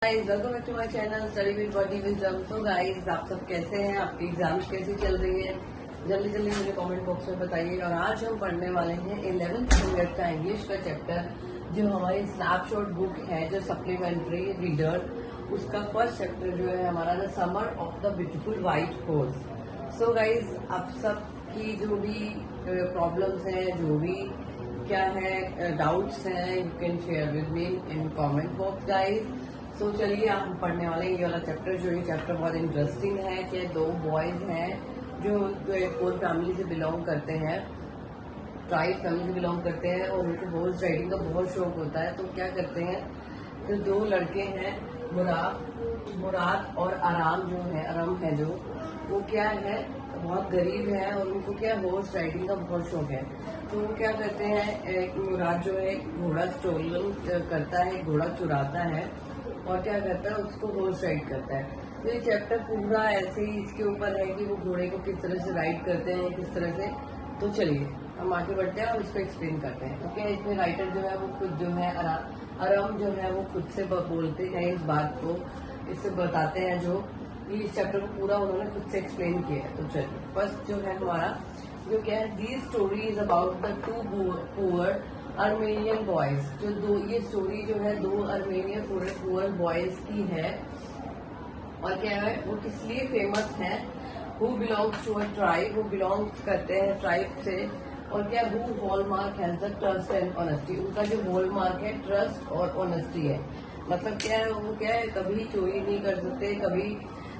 Guys welcome back to my channel study with body wisdom. तो guys आप सब कैसे हैं, आपकी एग्जाम्स कैसी चल रही है, जल्दी जल्दी मुझे कमेंट बॉक्स में बताइए। और आज हम पढ़ने वाले हैं 11th स्टैंडर्ड का इंग्लिश का चैप्टर, जो हमारी स्नैपशॉट बुक है, जो सप्लीमेंट्री रीडर, उसका फर्स्ट चैप्टर जो है हमारा the summer of the beautiful white horse. So guys आप सब की जो भी प्रॉब्लम्स हैं, जो भी क्या है डाउट्स हैं, you can share with me in comment box guys. So चलिए हम पढ़ने वाले हैं ये वाला चैप्टर। जो ये चैप्टर बहुत इंटरेस्टिंग है कि दो बॉयज हैं जो एक पोर फैमिली से बिलोंग करते हैं, ट्राइब फैमिली से बिलोंग करते हैं, और उनको हॉर्स राइडिंग का बहुत शौक होता है। तो क्या करते हैं, तो दो लड़के हैं मुराद और आराम जो है, अरम है जो, वो क्या है बहुत गरीब है और उनको क्या हॉर्स राइडिंग का बहुत शौक है। तो वो क्या करते हैं, मुराद जो है घोड़ा स्टोलन करता है, घोड़ा चुराता है और क्या करता है उसको हॉर्स राइड करता है। तो ये चैप्टर पूरा ऐसे ही इसके ऊपर है कि वो घोड़े को किस तरह से राइड करते हैं, किस तरह से। तो चलिए हम आगे बढ़ते हैं और इसको एक्सप्लेन करते हैं। तो क्या इसमें राइटर जो है वो खुद जो है अरम जो है वो खुद से बोलते हैं इस बात को, इससे बताते हैं जो इस चैप्टर को पूरा उन्होंने खुद से एक्सप्लेन किया है। तो चलिए फर्स्ट जो है हमारा जो क्या है, the story is about the two poor Armenian boys. जो दो ये स्टोरी जो है दो अर्मेनियन पुअर बॉयज की है, और क्या है वो किस लिए फेमस है, who belongs to a tribe, वो बिलोंग करते हैं ट्राइब से, और क्या who hallmark has the trust and honesty, उनका जो हॉलमार्क है ट्रस्ट और ऑनेस्टी है। मतलब क्या है, वो क्या है कभी चोरी नहीं कर सकते, कभी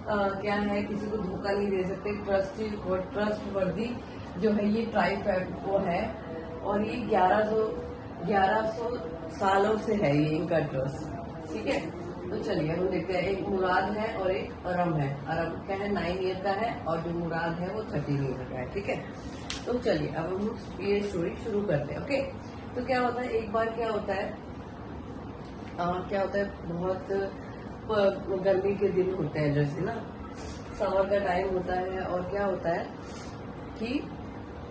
क्या है किसी को धोखा नहीं दे सकते, ट्रस्ट वर्दी जो है ये ट्राइब वो है। और ये 1100 सालों से है ये इनका ट्रस्ट, ठीक है। तो चलिए हम देखते हैं, एक मुराद है और एक अरम है। अरम क्या है 9 ईयर का है और जो मुराद है वो 13 ईयर का है, ठीक है। तो चलिए अब हम ये स्टोरी शुरू करते हैं। ओके, तो क्या होता है, एक बार क्या होता है बहुत गर्मी के दिन होते हैं, जैसे ना समर का टाइम होता है, और क्या होता है कि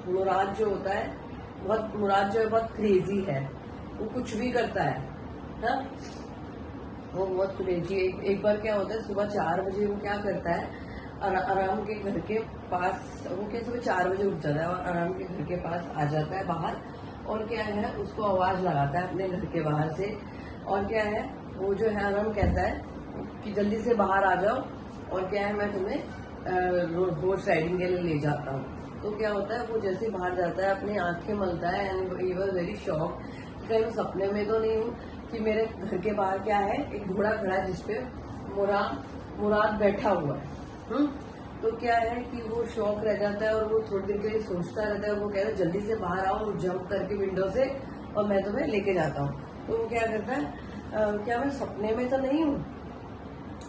मुराद जो है बहुत क्रेजी है, वो कुछ भी करता है ना, वो बहुत क्रेजी। एक बार क्या होता है, सुबह 4 बजे वो क्या करता है, आराम के घर के पास, वो क्या सुबह 4 बजे उठ जाता है और आराम के घर के पास आ जाता है बाहर, और क्या है उसको आवाज लगाता है अपने घर के बाहर से, और क्या है वो जो है आराम कहता है कि जल्दी से बाहर आ जाओ, और क्या है मैं तुम्हें हॉर्स राइडिंग के लिए ले जाता हूँ। तो क्या होता है, वो जैसे बाहर जाता है अपनी आंखें मलता है, and he was very shock कि कहीं सपने में तो नहीं हूँ कि मेरे घर के बाहर क्या है एक घोड़ा खड़ा है जिसपे मुराद बैठा हुआ है। तो क्या है कि वो शॉक रह जाता है और वो थोड़ी देर के लिए सोचता रहता है। वो कह रहा है जल्दी से बाहर आओ और जंप करके विंडो से, और मैं तुम्हें लेके जाता हूँ। तो वो क्या करता है, क्या मैं सपने में तो नहीं हूँ,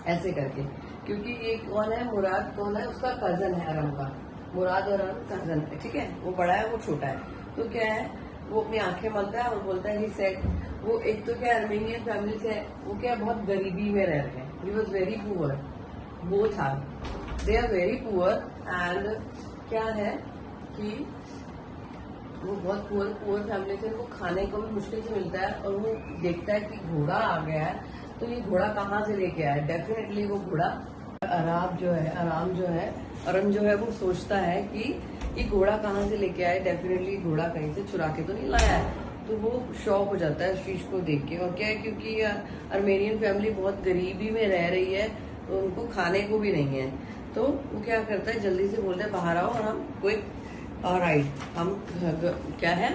ऐसे करके, क्योंकि ये कौन है, मुराद कौन है, उसका कजन है अरम का, मुराद और अरम कजन है, ठीक है। वो बड़ा है वो छोटा है। तो क्या है वो अपनी आंखें मलता है और बोलता है, ही सेड, वो एक तो क्या अर्मेनियन फैमिली से है, वो क्या बहुत गरीबी में रह रहे हैं, he was very poor, both are they are very poor, and क्या है कि वो बहुत पुअर फैमिली से, उनको खाने को भी मुश्किल से मिलता है, और वो देखता है कि घोड़ा आ गया है, तो ये घोड़ा कहाँ से लेके आया, डेफिनेटली वो घोड़ा अरम जो है वो सोचता है कि ये घोड़ा कहाँ से लेके आया, डेफिनेटली घोड़ा कहीं से चुरा के तो नहीं लाया है। तो वो शॉक हो जाता है उस चीज को देख के, और क्या है क्योंकि अर्मेनियन फैमिली बहुत गरीबी में रह रही है, तो उनको खाने को भी नहीं है। तो वो क्या करता है, जल्दी से बोलता है बाहर आओ और हम कोई राइड, हम क्या है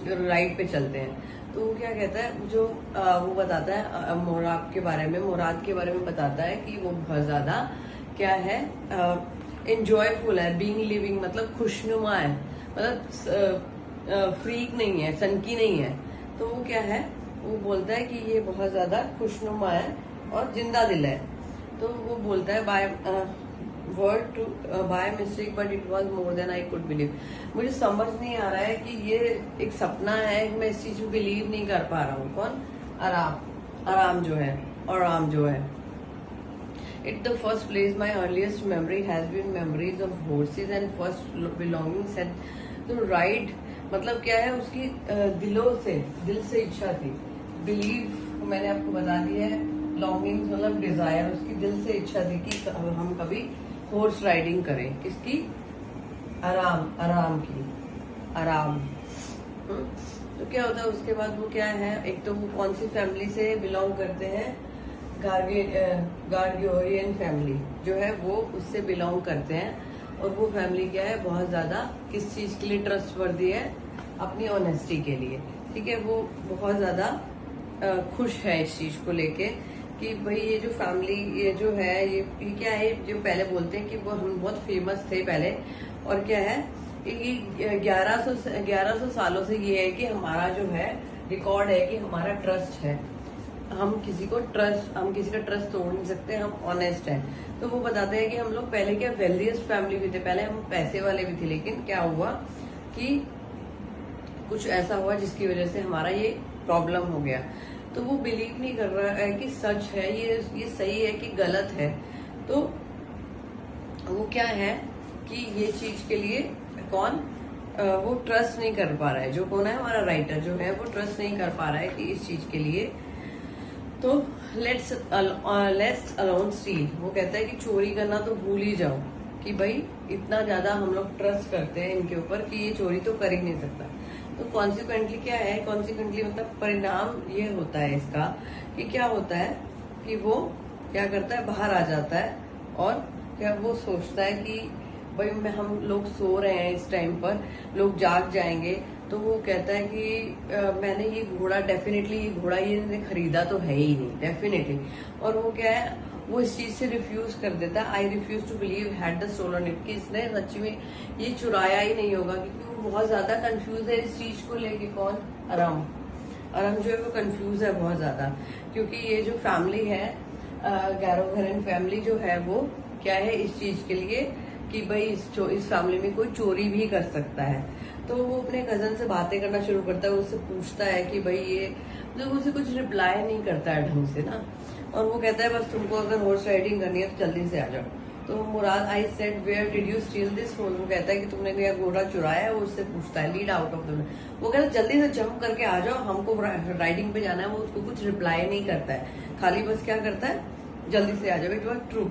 राइड पे चलते हैं। तो वो क्या कहता है, जो वो बताता है मुराद के बारे में बताता है कि वो बहुत ज्यादा क्या है एंजॉयफुल है, बीइंग लिविंग, मतलब खुशनुमा है, मतलब फ्रीक नहीं है, सनकी नहीं है। तो वो क्या है, वो बोलता है कि ये बहुत ज्यादा खुशनुमा है और जिंदा दिल है। तो वो बोलता है by mistake but it was more than I could believe, मुझे समझ नहीं आ रहा है कि ये एक सपना है, मैं इस चीज को बिलीव नहीं कर पा रहा हूँ। कौन, आराम जो है it the first place my earliest memory has been memories of horses and first belongings and to ride, मतलब क्या है उसकी दिल से इच्छा थी। बिलीव मैंने आपको बता दी है, लॉन्गिंग मतलब डिजायर, उसकी दिल से इच्छा थी कि हम कभी हॉर्स राइडिंग करें। किसकी? आराम की, आराम। तो क्या होता है उसके बाद वो क्या है, एक तो वो कौन सी फैमिली से बिलोंग करते हैं, गार्गियोरियन फैमिली जो है वो उससे बिलोंग करते हैं। और वो फैमिली क्या है, बहुत ज्यादा किस चीज के लिए ट्रस्टवर्दी है, अपनी ऑनेस्टी के लिए। ठीक है, वो बहुत ज्यादा खुश है इस चीज को लेके कि भाई ये जो फैमिली ये जो है ये क्या है, जो पहले बोलते हैं कि वो हम बहुत फेमस थे पहले। और क्या है, ये 1100 सालों से ये है कि हमारा जो है रिकॉर्ड है कि हमारा ट्रस्ट है, हम किसी का ट्रस्ट तोड़ नहीं सकते, हम ऑनेस्ट हैं। तो वो बताते हैं कि हम लोग पहले क्या वेल्दिएस्ट फैमिली भी थे, पहले हम पैसे वाले भी थे, लेकिन क्या हुआ कि कुछ ऐसा हुआ जिसकी वजह से हमारा ये प्रॉब्लम हो गया। तो वो बिलीव नहीं कर रहा है कि सच है ये सही है कि गलत है। तो वो क्या है कि ये चीज के लिए वो ट्रस्ट नहीं कर पा रहा है, जो कौन है हमारा राइटर जो है वो ट्रस्ट नहीं कर पा रहा है कि इस चीज के लिए। तो लेट्स अलोन स्टील, वो कहता है कि चोरी करना तो भूल ही जाओ, कि भाई इतना ज्यादा हम लोग ट्रस्ट करते हैं इनके ऊपर कि ये चोरी तो कर ही नहीं सकता। तो कॉन्सिक्वेंटली क्या है, कॉन्सिक्वेंटली मतलब परिणाम ये होता है इसका कि क्या होता है कि वो क्या करता है, बाहर आ जाता है और क्या वो सोचता है कि भाई हम लोग सो रहे हैं, इस टाइम पर लोग जाग जाएंगे। तो वो कहता है कि मैंने ये घोड़ा डेफिनेटली ये खरीदा तो है ही नहीं डेफिनेटली। और वो क्या है, वो इस चीज से रिफ्यूज कर देता है। I refuse to believe had the stolen it, कि इसने सच्ची में ये चुराया ही नहीं होगा, क्योंकि वो बहुत ज्यादा कंफ्यूज है इस चीज को लेके। कौन? अरम जो है वो कंफ्यूज है बहुत ज्यादा, क्योंकि ये जो फैमिली है गैरोघरन फैमिली जो है वो क्या है इस चीज के लिए कि भाई इस फैमिली में कोई चोरी भी कर सकता है। तो वो अपने कजन से बातें करना शुरू करता है, उससे पूछता है कि भाई ये मतलब उसे कुछ रिप्लाई नहीं करता है ढंग से ना। और वो कहता है बस तुमको अगर हॉर्स राइडिंग करनी है तो जल्दी से आ जाओ। तो Mourad I said where did you steal this horse, वो कहता है कि तुमने क्या घोड़ा चुराया है। वो उससे पूछता है लीड आउट ऑफ द, वो कहता है जल्दी से जंप करके आ जाओ, हमको राइडिंग पे जाना है। वो उसको कुछ रिप्लाई नहीं करता है, खाली बस क्या करता है, जल्दी से आ जाओ। It was true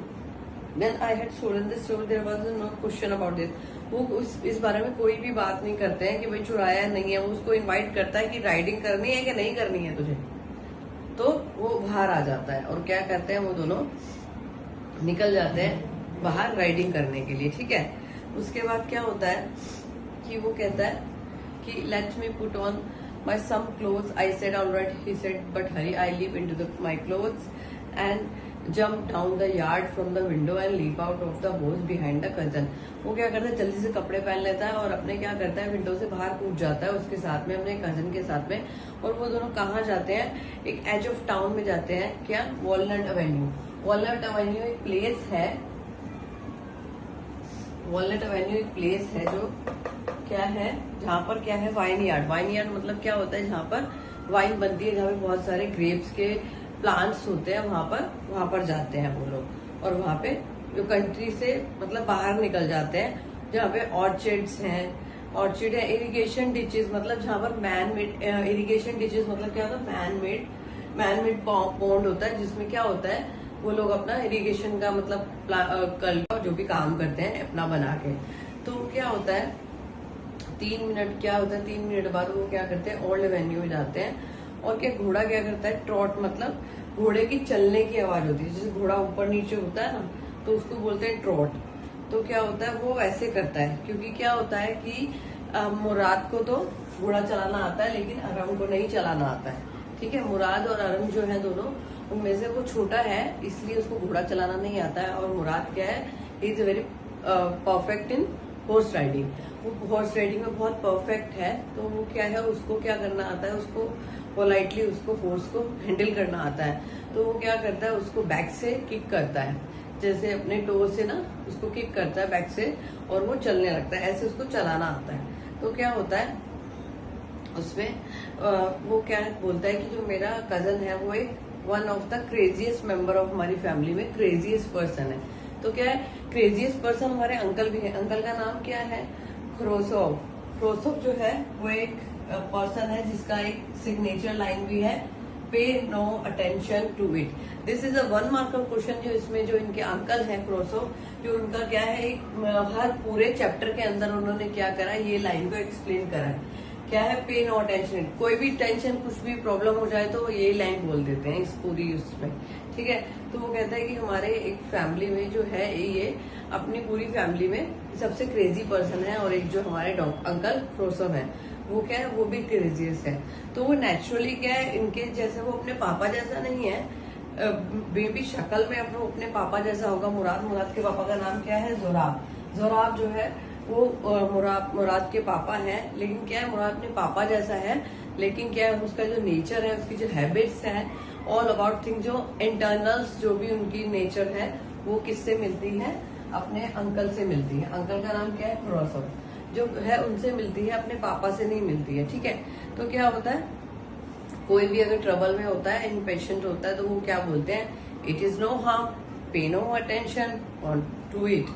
When I had stolen this sword, there was no question about this. वो इस बारे में कोई भी बात नहीं करते हैं कि भाई चुराया नहीं है। वो उसको इनवाइट करता है कि राइडिंग करनी है कि नहीं करनी है तुझे। तो वो बाहर आ जाता है और क्या करते हैं, वो दोनों निकल जाते हैं बाहर राइडिंग करने के लिए। ठीक है, उसके बाद क्या होता है कि वो कहता है कि let me put on my some clothes. I said alright, he said but hurry I leap into my clothes and jump down the yard from the window and leap out of the house behind the cousin. वो क्या करता है, जल्दी से कपड़े पहन लेता है और अपने क्या करता है, विंडो से बाहर कूद जाता है उसके साथ में, अपने कजन के साथ में। और वो दोनों कहाँ जाते हैं, एक एज ऑफ टाउन में जाते हैं। क्या? Walnut Avenue. वॉलनट एवेन्यू एक प्लेस है, वॉलनट एवेन्यू एक प्लेस है जो क्या है, जहाँ पर क्या है, वाइन यार्ड। वाइन यार्ड मतलब क्या होता है, जहाँ पर वाइन बनती है, जहाँ पे बहुत सारे ग्रेप्स के प्लांट्स होते हैं, वहां पर जाते हैं वो लोग। और वहां पे जो कंट्री से मतलब बाहर निकल जाते हैं, जहाँ पे ऑर्चिड्स हैं, ऑर्चिड है, इरिगेशन डिचेस मतलब जहाँ पर मैन मेड, इरिगेशन डिचेस मतलब क्या होता है, मैन मेड पॉन्ड होता है, जिसमें क्या होता है वो लोग अपना इरिगेशन का मतलब जो भी काम करते हैं अपना बना के। तो क्या होता है 3 मिनट बाद वो क्या करते हैं, ओल्ड एवेन्यू में जाते हैं। और क्या घोड़ा क्या करता है, ट्रॉट मतलब घोड़े की चलने की आवाज होती है, जैसे घोड़ा ऊपर नीचे होता है ना, तो उसको बोलते हैं ट्रॉट। तो क्या होता है, वो ऐसे करता है, क्योंकि क्या होता है कि मुराद को तो घोड़ा चलाना आता है लेकिन अरम को नहीं चलाना आता है। ठीक है, मुराद और अरम जो है दोनों, उनमें से वो छोटा है इसलिए उसको घोड़ा चलाना नहीं आता है। और मुराद क्या है, is very perfect in horse riding, वो हॉर्स राइडिंग में बहुत परफेक्ट है। तो वो क्या है, उसको क्या करना आता है, उसको पोलाइटली उसको हॉर्स को हैंडल करना आता है। तो वो क्या करता है, उसको बैक से किक करता है, जैसे अपने टो से ना उसको किक करता है बैक से, और वो चलने लगता है, ऐसे उसको चलाना आता है। तो क्या होता है उसमें वो क्या बोलता है कि जो मेरा कजन है वो एक one of the craziest member of हमारी फैमिली में क्रेजीएस्ट पर्सन है। तो क्या है, क्रेजीएस्ट पर्सन हमारे अंकल भी है। अंकल का नाम क्या है, क्रोसोव जो है वो एक पर्सन है जिसका एक सिग्नेचर लाइन भी है pay no attention to it. This is a 1 mark का क्वेश्चन जो इसमें जो इनके अंकल हैं क्रोसो, जो उनका क्या है एक हर पूरे चैप्टर के अंदर उन्होंने क्या करा है, ये लाइन को एक्सप्लेन करा है। क्या है, पे नो अटेंशन। कोई भी टेंशन कुछ भी प्रॉब्लम हो जाए तो ये लाइन बोल देते हैं इस पूरी उसमें, ठीक है। तो वो कहता है कि हमारे एक फैमिली में जो है ये अपनी पूरी फैमिली में सबसे क्रेजी पर्सन है, और एक जो हमारे अंकल क्रोसो है वो क्या है, वो भी क्रेजीएस्ट है। तो वो नेचुरली क्या है, इनके जैसे वो अपने पापा जैसा नहीं है, बेबी शक्ल में अपने पापा जैसा होगा। मुराद के पापा का नाम क्या है, जोराब जो है वो मुराद के पापा हैं, लेकिन क्या है मुराद अपने पापा जैसा है, लेकिन क्या है उसका जो नेचर है, उसकी जो हैबिट्स है, ऑल अबाउट थिंग, जो इंटरनल्स जो भी उनकी नेचर है वो किससे मिलती है, अपने अंकल से मिलती है। अंकल का नाम क्या है, क्रोसो, जो है उनसे मिलती है, अपने पापा से नहीं मिलती है, ठीक है। तो क्या होता है, कोई भी अगर ट्रबल में होता है, इम्पेशेंट होता है, तो वो क्या बोलते हैं, it is no harm, pay no attention on to it.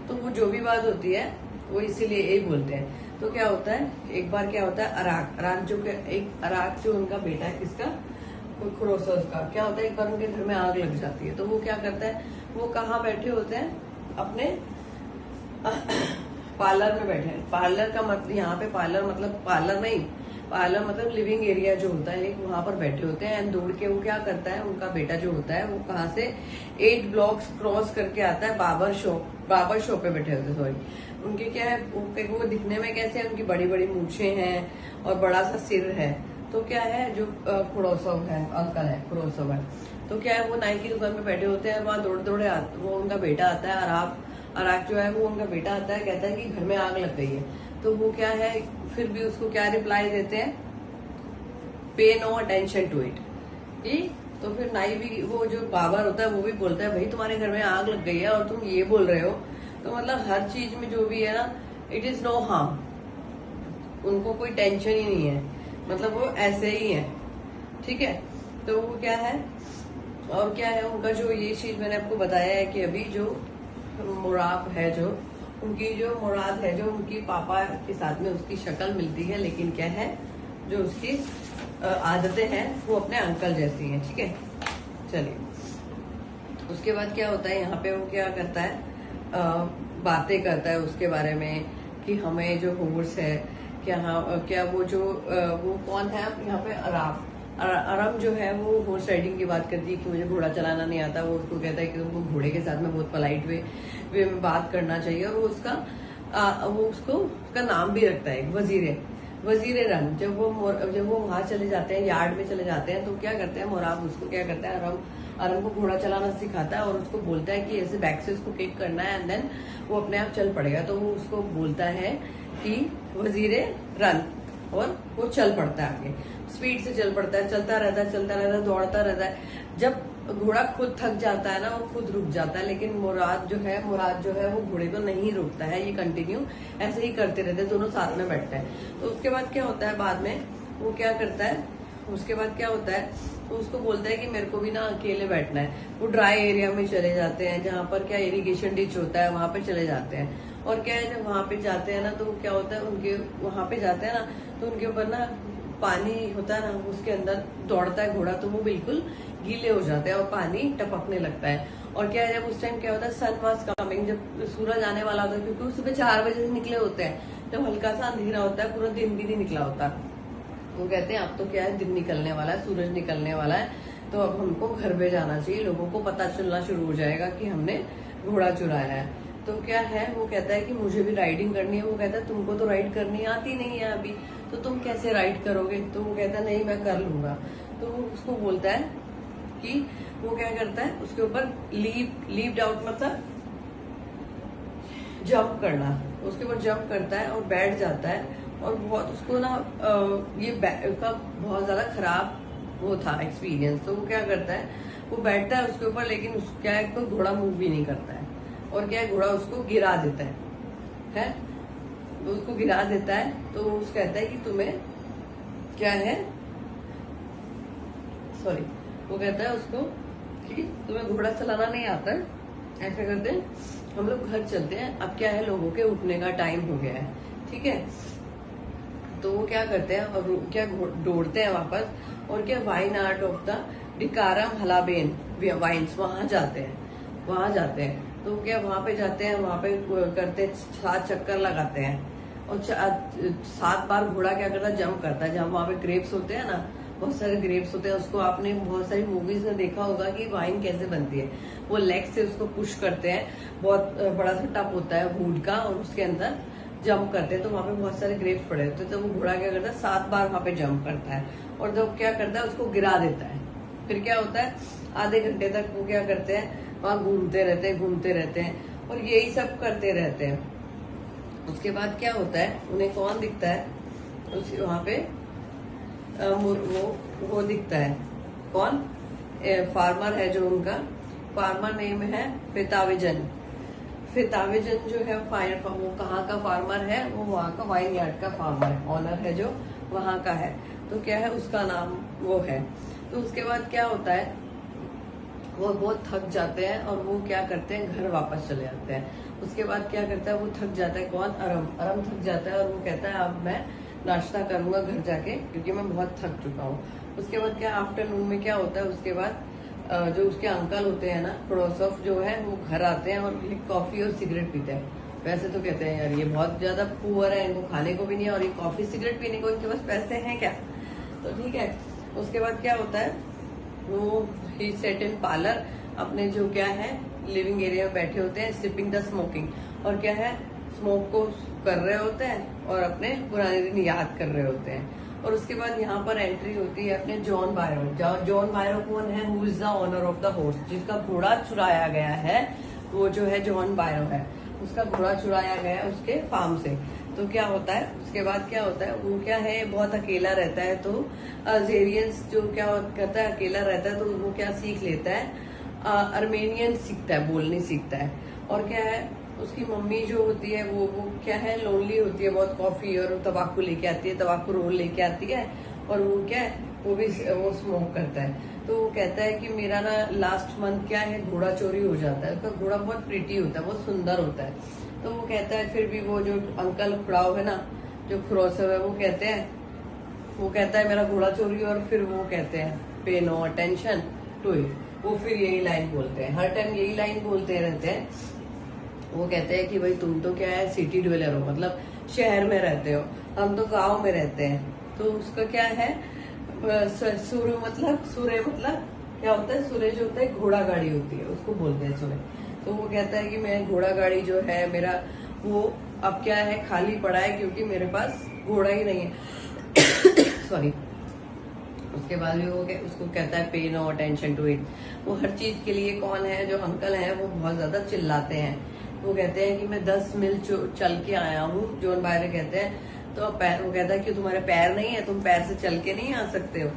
तो वो जो भी बात होती है वो इसीलिए यही बोलते हैं। तो क्या होता है, एक बार क्या होता है, अराक जो उनका बेटा है, किसका, क्रोसस का, क्या होता है, एक बार उनके घर में आग लग जाती है। तो वो क्या करता है, वो कहाँ बैठे होते हैं, अपने पार्लर में बैठे हैं। पार्लर का मतलब यहाँ पे पार्लर मतलब लिविंग एरिया जो होता है, वहां पर बैठे होते हैं। एंड दौड़ के वो क्या करता है, उनका बेटा जो होता है वो कहाँ से 8 ब्लॉक्स क्रॉस करके आता है, बाबर शॉप पे बैठे होते हैं, सॉरी। उनके क्या है, वो दिखने में कैसे है, उनकी बड़ी बड़ी मूछे हैं और बड़ा सा सिर है। तो क्या है, जो क्रोसो है, अंकल है, क्रोसो है, तो क्या है, वो नाई की दुकान पे बैठे होते हैं। वहां दौड़े वो उनका बेटा आता है, अराक जो है वो उनका बेटा आता है, कहता है कि घर में आग लग गई है। तो वो क्या है, फिर भी उसको क्या रिप्लाई देते हैं, पे नो अटेंशन टू इट। तो फिर नाई भी, वो जो बाबर होता है वो भी बोलता है, भाई तुम्हारे घर में आग लग गई है और तुम ये बोल रहे हो। तो मतलब हर चीज में जो भी है ना, इट इज नो हार्म, उनको कोई टेंशन ही नहीं है, मतलब वो ऐसे ही है, ठीक है। तो वो क्या है, और क्या है उनका जो ये चीज मैंने आपको बताया है कि अभी जो मुराद है, जो उनकी पापा के साथ में उसकी शक्ल मिलती है, लेकिन क्या है, जो उसकी आदतें हैं वो अपने अंकल जैसी हैं, ठीक है। चलिए, उसके बाद क्या होता है, यहाँ पे वो क्या करता है, बातें करता है उसके बारे में कि हमें जो हॉर्स है, क्या वो कौन है यहाँ पे, अरम जो है वो हॉर्स राइडिंग की बात करती है कि मुझे घोड़ा चलाना नहीं आता। वो उसको कहता है कि तुमको घोड़े के साथ में बहुत पोलाइट वे में बात करना चाहिए। और वो उसका नाम भी रखता है, वजीर रंग। जब वो वहां चले जाते हैं, यार्ड में चले जाते हैं, तो क्या करते हैं, मोराब उसको क्या करता है, अरम को घोड़ा चलाना सिखाता है और उसको बोलता है कि ऐसे बैक से उसको किक करना है, एंड देन वो अपने आप चल पड़ेगा। तो वो उसको बोलता है कि वजीर रन, और वो चल पड़ता है आगे, स्पीड से चल पड़ता है, चलता रहता है, दौड़ता रहता है। जब घोड़ा खुद थक जाता है ना, वो खुद रुक जाता है, लेकिन मुराद जो है वो घोड़े को नहीं रोकता है, ये कंटिन्यू ऐसे ही करते रहते हैं, दोनों साथ में बैठते हैं। तो उसके बाद क्या होता है, बाद में वो क्या करता है, तो उसको बोलता है कि मेरे को भी ना अकेले बैठना है। वो ड्राई एरिया में चले जाते हैं, जहाँ पर क्या इरिगेशन डिच होता है, वहां पे चले जाते हैं। और क्या है, जब वहां पे जाते हैं ना, तो क्या होता है, उनके वहां पे जाते हैं ना, तो उनके ऊपर ना पानी होता है ना, उसके अंदर दौड़ता है घोड़ा, तो वो बिल्कुल गीले हो जाते हैं और पानी टपकने लगता है। और क्या है, जब उस टाइम क्या होता है, सन वाज कमिंग, जब सूरज आने वाला होता है, क्योंकि वो सुबह 4 बजे से निकले होते हैं, जब हल्का सा अंधेरा होता है, पूरा दिन भी नहीं निकला होता। वो कहते हैं अब तो क्या है, दिन निकलने वाला है, सूरज निकलने वाला है, तो अब हमको घर पे जाना चाहिए, लोगों को पता चलना शुरू हो जाएगा कि हमने घोड़ा चुराया है। तो क्या है, वो कहता है कि मुझे भी राइडिंग करनी है। वो कहता है तुमको तो राइड करनी आती नहीं है अभी, तो तुम कैसे राइड करोगे। तो वो कहता है नहीं, मैं कर लूंगा। तो वो उसको बोलता है कि वो क्या करता है, उसके ऊपर लीव आउट मतलब जंप करना, उसके ऊपर जंप करता है और बैठ जाता है। और बहुत उसको ना ये का बहुत ज्यादा खराब वो था एक्सपीरियंस। तो वो क्या करता है, वो बैठता है उसके ऊपर, लेकिन क्या है, कोई घोड़ा मूव भी नहीं करता है। और क्या है, घोड़ा उसको गिरा देता है, तो उसको गिरा देता है। तो वो कहता है कि तुम्हें क्या है, सॉरी, वो कहता है उसको कि तुम्हें घोड़ा चलाना नहीं आता है, ऐसा करते हैं, हम लोग घर चलते हैं, अब क्या है, लोगों के उठने का टाइम हो गया है, ठीक है। तो वो क्या करते हैं और क्या दौड़ते हैं वापस, और क्या वाइन आर्ट ऑफ द डिकारम हलाबेन वाइन्स, वहां जाते हैं। तो क्या वहां पे जाते हैं, वहां पे करते 7 चक्कर लगाते हैं और 7 बार घोड़ा क्या करता है, जंप करता है। जहाँ वहां पे ग्रेप्स होते हैं ना, बहुत सारे ग्रेप्स होते हैं, उसको आपने बहुत सारी मूवीज में देखा होगा कि वाइन कैसे बनती है। वो लेग से उसको पुश करते हैं, बहुत बड़ा सा टप होता है वुड का, और उसके अंदर जंप करते हैं। तो वहां पे बहुत सारे ग्रेप्स पड़े होते हैं। तो वो घोड़ा क्या करता है, 7 बार वहां पे जंप करता है, और जब क्या करता है, उसको गिरा देता है। फिर क्या होता है, आधे घंटे तक वो क्या करते हैं, वहां घूमते रहते हैं और यही सब करते रहते हैं। उसके बाद क्या होता है, उन्हें कौन दिखता है, वहां पे वो दिखता है, कौन, फार्मर है जो उनका, फार्मर नेम है फिताविजन। फिताविजन जो है वो कहाँ का फार्मर है, वो वहाँ का वाइन यार्ड का फार्मर है, ऑनर है जो वहाँ का है। तो क्या है, उसका नाम वो है। तो उसके बाद क्या होता है, वो बहुत थक जाते हैं और वो क्या करते हैं, घर वापस चले जाते हैं। उसके बाद क्या करता है, वो थक जाता है, कौन, अरम थक जाता है, और वो कहता है अब मैं नाश्ता करूंगा घर जाके, क्योंकि मैं बहुत थक चुका हूँ। उसके बाद क्या, आफ्टरनून में क्या होता है, उसके बाद जो उसके अंकल होते हैं ना, प्रोसफ जो है, वो घर आते हैं और कॉफी और सिगरेट पीते हैं। वैसे तो कहते हैं यार ये बहुत ज्यादा पुअर है, इनको खाने को भी नहीं है, और ये कॉफी सिगरेट पीने को इनके पास पैसे हैं क्या, तो ठीक है। उसके बाद क्या होता है, वो ही सेट इन पार्लर, अपने जो क्या है लिविंग एरिया में बैठे होते हैं, स्लिपिंग द स्मोकिंग, और क्या है, स्मोक को कर रहे होते हैं और अपने पुराने दिन याद कर रहे होते हैं। और उसके बाद यहाँ पर एंट्री होती है अपने जॉन बायरो। जॉन बायरो कौन है, who is the owner of the horse, जिसका घोड़ा चुराया गया है, वो जो है जॉन बायरो है, उसका घोड़ा चुराया गया है उसके फार्म से। तो क्या होता है, उसके बाद क्या होता है, वो क्या है, बहुत अकेला रहता है। तो अल्जेरियंस जो क्या करता है, अकेला रहता है, तो वो क्या सीख लेता है, अर्मेनियन सीखता है, बोलने सीखता है। और क्या है, उसकी मम्मी जो होती है वो क्या है, लोनली होती है बहुत, कॉफी और तंबाकू लेके आती है, तंबाकू रोल लेके आती है, और वो क्या है, वो स्मोक करता है। तो वो कहता है कि मेरा ना लास्ट मंथ क्या है, घोड़ा चोरी हो जाता है। उसका घोड़ा बहुत प्रिटी होता है, बहुत सुंदर होता है। तो वो कहता है, फिर भी वो जो अंकल खुड़ाव है ना, जो खुरोसव है, वो कहता है मेरा घोड़ा चोरी, और फिर वो कहते हैं पे नो अटेंशन टू इट। वो फिर यही लाइन बोलते हैं, हर टाइम यही लाइन बोलते रहते हैं। वो कहते हैं कि भाई तुम तो क्या है, सिटी ड्वेलर हो, मतलब शहर में रहते हो, हम तो गांव में रहते हैं। तो उसका क्या है, सूर्य मतलब क्या होता है, सूर्य जो होता है घोड़ा गाड़ी होती है, उसको बोलते हैं सूर्य। तो वो कहता है कि मैं घोड़ा गाड़ी जो है मेरा, वो अब क्या है, खाली पड़ा है, क्योंकि मेरे पास घोड़ा ही नहीं है सॉरी। उसके बाद भी वो उसको कहता है pay no attention to it. वो हर चीज के लिए, कौन है जो अंकल है, वो बहुत ज्यादा चिल्लाते हैं। वो कहते हैं कि मैं 10 मील चल के आया हूँ, जॉन बायरो कहते हैं। तो वो कहता है कि तुम्हारे पैर नहीं है, तुम पैर से चल के नहीं आ सकते हो,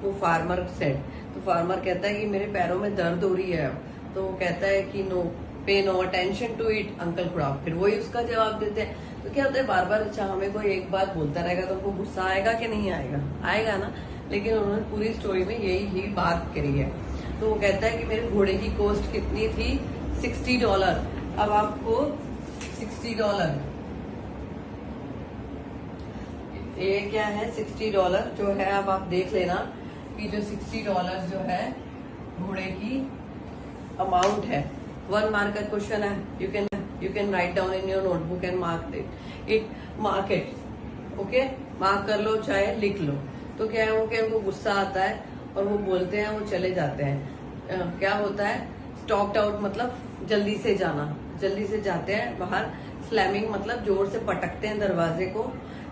वो फार्मर सेड। तो फार्मर कहता है कि मेरे पैरों में दर्द हो रही है। तो वो कहता है कि no pay no attention to it uncle खुड़ाव। फिर वही उसका जवाब देते हैं। तो क्या होता है, बार बार अच्छा हमें कोई एक बात बोलता रहेगा तो उनको गुस्सा आएगा कि नहीं आएगा, आएगा ना। लेकिन उन्होंने पूरी स्टोरी में यही ही बात करी है। तो वो कहता है कि मेरे घोड़े की कॉस्ट कितनी थी, $60। अब आपको $60, ये क्या है, $60 जो है। अब आप देख लेना कि जो $60 जो है घोड़े की अमाउंट है। 1 मार्क का क्वेश्चन है, you can write down in your notebook and mark it, okay, mark कर लो चाहे लिख लो। तो क्या है, वो क्या, उनको गुस्सा आता है और वो बोलते हैं, वो चले जाते हैं। क्या होता है, स्टॉक्ड आउट मतलब जल्दी से जाना, जल्दी से जाते हैं बाहर। स्लैमिंग मतलब जोर से पटकते हैं दरवाजे को।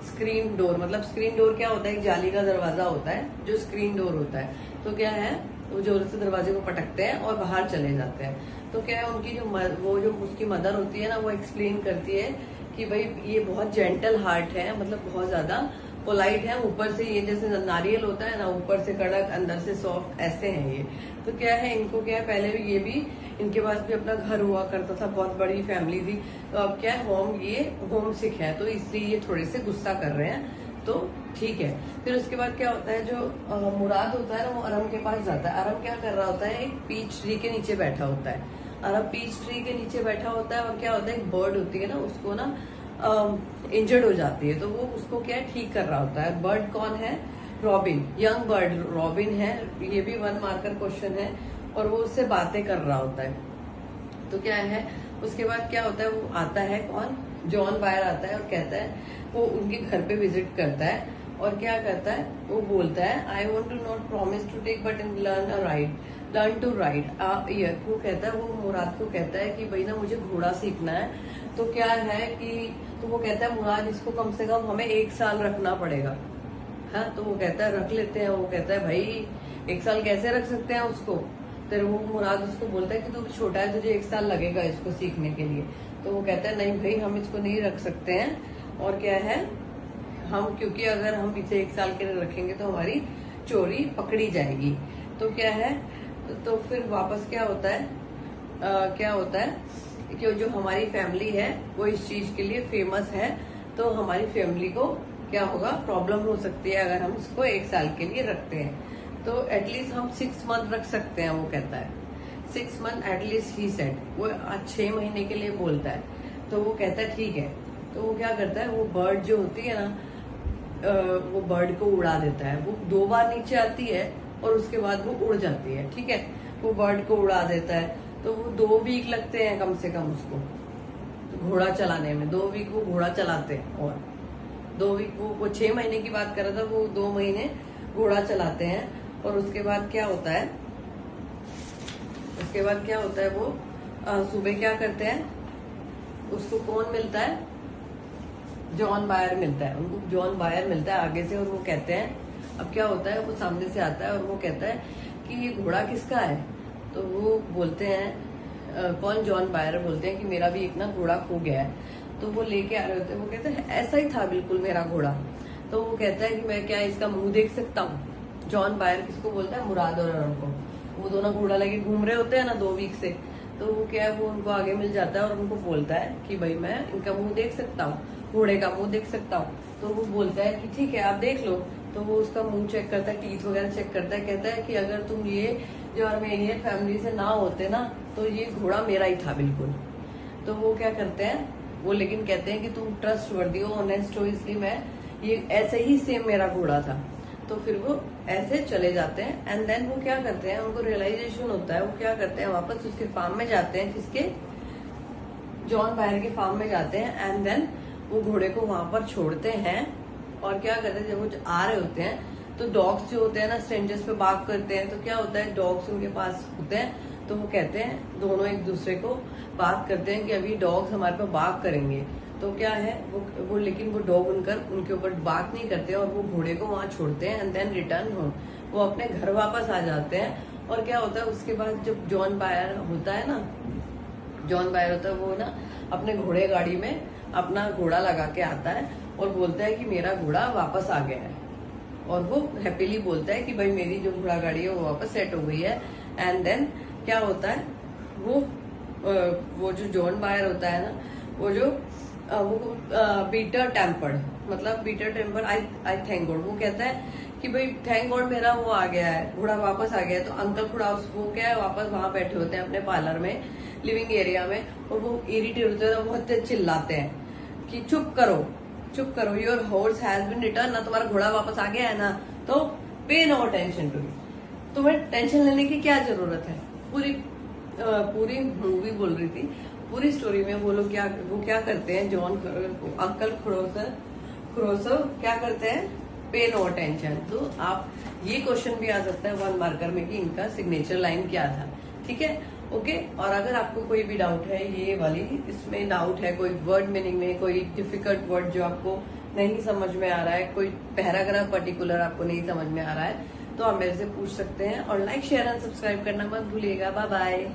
स्क्रीन डोर मतलब, स्क्रीन डोर क्या होता है, एक जाली का दरवाजा होता है जो स्क्रीन डोर होता है। तो क्या है, वो जोर से दरवाजे को पटकते हैं और बाहर चले जाते हैं। तो क्या है, उनकी जो उसकी मदर होती है ना, वो एक्सप्लेन करती है कि भाई ये बहुत जेंटल हार्ट है, मतलब बहुत ज्यादा पोलाइट है। ऊपर से ये जैसे नारियल होता है ना, ऊपर से कड़क अंदर से सॉफ्ट, ऐसे हैं ये। तो क्या है, इनको क्या है, पहले भी ये भी, इनके पास भी अपना घर हुआ करता था, बहुत बड़ी फैमिली थी। तो अब क्या है, होम सिक है, तो इसलिए ये थोड़े से गुस्सा कर रहे हैं। तो ठीक है। फिर उसके बाद क्या होता है, जो मुराद होता है ना, वो अरम के पास जाता है। अरम क्या कर रहा होता है, एक पीच ट्री के नीचे बैठा होता है। अरम पीच ट्री के नीचे बैठा होता है, और क्या होता है, एक बर्ड होती है ना, उसको ना इंजर्ड हो जाती है, तो वो उसको क्या है, ठीक कर रहा होता है। बर्ड कौन है, रॉबिन, यंग बर्ड रॉबिन है, ये भी 1 मार्कर क्वेश्चन है और वो उससे बातें कर रहा होता है। तो क्या है, उसके बाद क्या होता है, वो आता है कौन, जॉन बायर आता है और कहता है, वो उनके घर पे विजिट करता है और क्या करता है, वो बोलता है I want to not promise to take but in learn to ride. वो कहता है, वो मुराद को कहता है कि भाई ना मुझे घोड़ा सीखना है। तो क्या है कि, तो वो कहता है मुराद इसको कम से कम हमें 1 साल रखना पड़ेगा। हाँ, तो वो कहता है रख लेते हैं। वो कहता है भाई 1 साल कैसे रख सकते हैं उसको। फिर वो मुराद उसको बोलता है कि तू छोटा है, तुझे 1 साल लगेगा इसको सीखने के लिए। तो वो कहता है नहीं भाई हम इसको नहीं रख सकते हैं। और क्या है, हम क्योंकि अगर हम इसे 1 साल के लिए रखेंगे तो हमारी चोरी पकड़ी जाएगी। तो क्या है, तो फिर वापस क्या होता है, कि जो हमारी फैमिली है वो इस चीज के लिए फेमस है, तो हमारी फैमिली को क्या होगा, प्रॉब्लम हो सकती है अगर हम इसको 1 साल के लिए रखते हैं। तो एटलीस्ट हम 6 मंथ रख सकते हैं। वो कहता है 6 मंथ एटलीस्ट ही सेड, वो 6 महीने के लिए बोलता है। तो वो कहता है ठीक है। तो वो क्या करता है, वो बर्ड जो होती है ना, वो बर्ड को उड़ा देता है। वो 2 बार नीचे आती है और उसके बाद वो उड़ जाती है। ठीक है, वो बर्ड को उड़ा देता है। तो वो 2 वीक लगते हैं कम से कम उसको घोड़ा चलाने में। 2 वीक वो घोड़ा चलाते हैं और 2 वीक वो 6 महीने की बात कर रहा था, वो 2 महीने घोड़ा चलाते हैं। और उसके बाद क्या होता है, वो सुबह क्या करते हैं, उसको कौन मिलता है, जॉन बायर मिलता है। उनको जॉन बायर मिलता है आगे से और वो कहते हैं, अब क्या होता है, वो सामने से आता है और वो कहता है कि ये घोड़ा किसका है। तो वो बोलते हैं, कौन, जॉन बायर बोलते हैं कि मेरा भी एक ना घोड़ा खो गया है। तो वो लेके आ रहे होते हैं। वो कहते हैं ऐसा ही था बिल्कुल मेरा घोड़ा। तो वो कहता है कि मैं क्या इसका मुंह देख सकता हूँ। जॉन बायर किसको बोलता है, मुराद और अरुण को। वो दोनों घोड़ा लेके घूम रहे होते हैं ना 2 वीक से। तो वो क्या है, वो उनको आगे मिल जाता है और उनको बोलता है कि भाई मैं इनका मुंह देख सकता हूँ, घोड़े का मुंह देख सकता हूँ। तो वो बोलता है कि ठीक है आप देख लो। तो वो उसका मुंह चेक करता है, टीथ वगैरह चेक करता है। कहता है कि अगर तुम ये जो आर्मेनियन फैमिली से ना होते ना, तो ये घोड़ा मेरा ही था बिल्कुल। तो वो क्या करते हैं, वो लेकिन कहते हैं कि तुम ट्रस्ट वर्दी हो, ऑनेस्ट हो, इसलिए मैं ये ऐसे ही सेम मेरा घोड़ा था। तो फिर वो ऐसे चले जाते हैं। एंड देन वो क्या करते हैं, उनको रियलाइजेशन होता है। वो क्या करते हैं, वापस उसके फार्म में जाते हैं, किसके, जॉन बायर के फार्म में जाते हैं। एंड देन वो घोड़े को वहां पर छोड़ते हैं। और क्या करते हैं, जब वो आ रहे होते हैं तो डॉग्स जो होते हैं ना, स्ट्रेंजर्स पे बात करते हैं। तो क्या होता है, डॉग्स उनके पास होते हैं। तो वो कहते हैं, दोनों एक दूसरे को बात करते हैं कि अभी डॉग्स हमारे पे बात करेंगे। तो क्या है, वो लेकिन वो डॉग उनके ऊपर बात नहीं करते और वो घोड़े को वहां छोड़ते हैं। एंड देन रिटर्न होम, वो अपने घर वापस आ जाते हैं। और क्या होता है, उसके बाद जब जॉन बायर होता है, वो ना अपने घोड़े गाड़ी में अपना घोड़ा लगा के आता है और बोलता है कि मेरा घोड़ा वापस आ गया है। और वो हैप्पीली बोलता है कि भाई मेरी जो घोड़ा गाड़ी है वो वापस सेट हो गई है। एंड देन क्या होता है, वो जो जॉन बायर होता है ना, वो बीटर टेम्पर्ड, मतलब bitter temper, I thank God. वो कहता है कि भाई थैंक गॉड मेरा वो आ गया है, घोड़ा वापस आ गया है। तो अंकल घोड़ा वो क्या है, वापस वहां बैठे होते हैं अपने पार्लर में, लिविंग एरिया में। और वो इरिटेट होते हैं, बहुत चिल्लाते हैं कि चुप करो, your horse has been return ना, तुम्हारा घोड़ा वापस आ गया है ना, तो पे नो अटेंशन टू इट। तुम्हें टेंशन लेने की क्या जरूरत है। पूरी मूवी बोल रही थी, पूरी स्टोरी में वो क्या करते हैं, अंकल क्रोसो क्या करते हैं, पे नो अटेंशन। तो आप ये क्वेश्चन भी आ सकता है 1 मार्कर में कि इनका सिग्नेचर लाइन क्या था। ठीक है, ओके। और अगर आपको कोई भी डाउट है, ये वाली इसमें डाउट है, कोई वर्ड मीनिंग में कोई डिफिकल्ट वर्ड जो आपको नहीं समझ में आ रहा है, कोई पैराग्राफ पर्टिकुलर आपको नहीं समझ में आ रहा है, तो आप मेरे से पूछ सकते हैं। और लाइक, शेयर एंड सब्सक्राइब करना मत भूलिएगा। Bye bye.